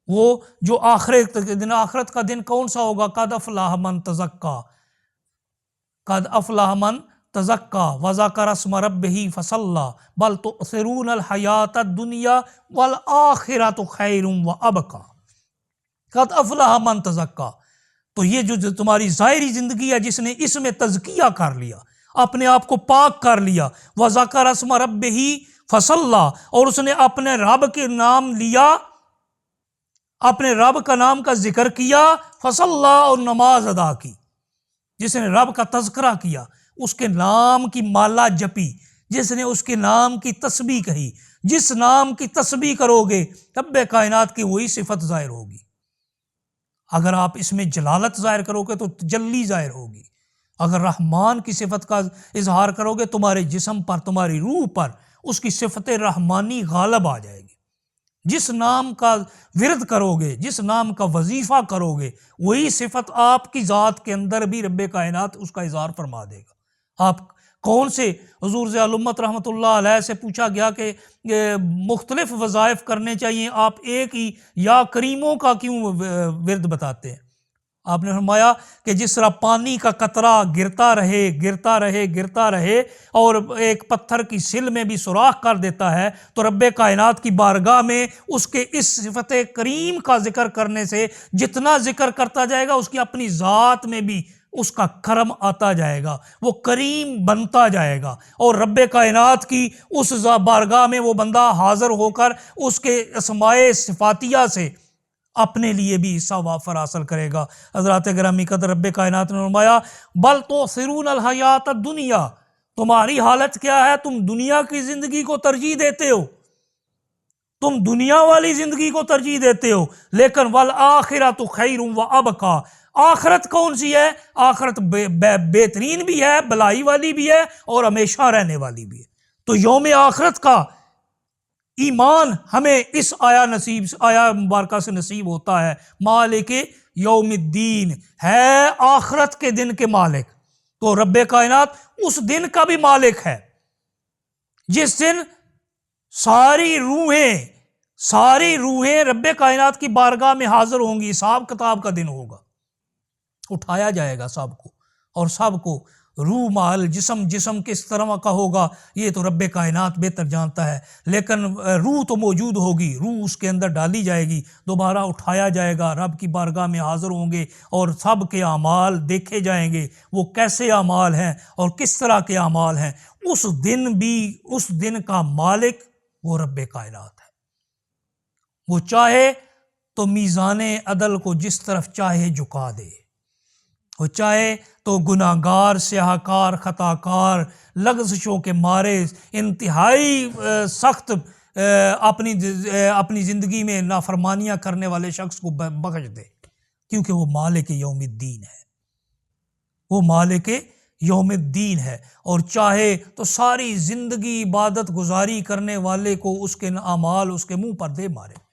وہ جو آخرت کا دن کون سا ہوگا؟ قد افلح من تزکا، قد افلح من تزکا وذکر اسم ربہ فصلی بل تؤثرون الحیاۃ الدنیا والآخرۃ خیر وابقی۔ قد افلح من تزکا، تو یہ جو تمہاری ظاہری زندگی ہے جس نے اس میں تزکیہ کر لیا، اپنے آپ کو پاک کر لیا، وذکر اسم ربہ فصلی، اور اس نے اپنے رب کے نام لیا، اپنے رب کا نام کا ذکر کیا، فصلی، اور نماز ادا کی، جس نے رب کا تذکرہ کیا، اس کے نام کی مالا جپی، جس نے اس کے نام کی تسبیح کہی، جس نام کی تسبیح کرو گے رب کائنات کی وہی صفت ظاہر ہوگی۔ اگر آپ اس میں جلالت ظاہر کرو گے تو تجلی ظاہر ہوگی، اگر رحمان کی صفت کا اظہار کرو گے تمہارے جسم پر، تمہاری روح پر اس کی صفت رحمانی غالب آ جائے گی۔ جس نام کا ورد کرو گے، جس نام کا وظیفہ کرو گے، وہی صفت آپ کی ذات کے اندر بھی رب کائنات اس کا اظہار فرما دے گا۔ آپ کون سے حضور ضیاء الامت رحمۃ اللہ علیہ سے پوچھا گیا کہ مختلف وظائف کرنے چاہیے، آپ ایک ہی یا کریموں کا کیوں ورد بتاتے ہیں؟ آپ نے فرمایا کہ جس طرح پانی کا قطرہ گرتا رہے گرتا رہے گرتا رہے اور ایک پتھر کی سل میں بھی سوراخ کر دیتا ہے، تو رب کائنات کی بارگاہ میں اس کے اس صفت کریم کا ذکر کرنے سے جتنا ذکر کرتا جائے گا اس کی اپنی ذات میں بھی اس کا کرم آتا جائے گا، وہ کریم بنتا جائے گا، اور رب کائنات کی اس بارگاہ میں وہ بندہ حاضر ہو کر اس کے اسماء صفاتیہ سے اپنے لیے بھی حصہ وافر حاصل کرے گا۔ حضرات گرامی قدر، رب کائنات نے فرمایا بل تؤثرون الحیات الدنیا، تمہاری حالت کیا ہے؟ تم دنیا کی زندگی کو ترجیح دیتے ہو، تم دنیا والی زندگی کو ترجیح دیتے ہو، لیکن والآخرۃ خیر وابقی، آخرت کون سی ہے؟ آخرت بہترین بھی ہے، بلائی والی بھی ہے، اور ہمیشہ رہنے والی بھی ہے۔ تو یوم آخرت کا ایمان ہمیں اس آیا مبارکہ سے نصیب ہوتا ہے۔ مالک یوم الدین ہے آخرت کے دن کے مالک، تو رب کائنات اس دن کا بھی مالک ہے جس دن ساری روحیں رب کائنات کی بارگاہ میں حاضر ہوں گی، حساب کتاب کا دن ہوگا، اٹھایا جائے گا سب کو، اور سب کو روح مال جسم کس طرح کا ہوگا یہ تو رب کائنات بہتر جانتا ہے، لیکن روح تو موجود ہوگی، روح اس کے اندر ڈالی جائے گی، دوبارہ اٹھایا جائے گا، رب کی بارگاہ میں حاضر ہوں گے، اور سب کے اعمال دیکھے جائیں گے، وہ کیسے اعمال ہیں اور کس طرح کے اعمال ہیں۔ اس دن کا مالک وہ رب کائنات ہے، وہ چاہے تو میزان عدل کو جس طرف چاہے جھکا دے، وہ چاہے تو گناہگار، سیاہکار، خطاکار، لغزشوں کے مارے انتہائی سخت اپنی زندگی میں نافرمانیاں کرنے والے شخص کو بخش دے، کیونکہ وہ مالک یوم الدین ہے، وہ مالک یوم الدین ہے، اور چاہے تو ساری زندگی عبادت گزاری کرنے والے کو اس کے اعمال اس کے منہ پر دے مارے۔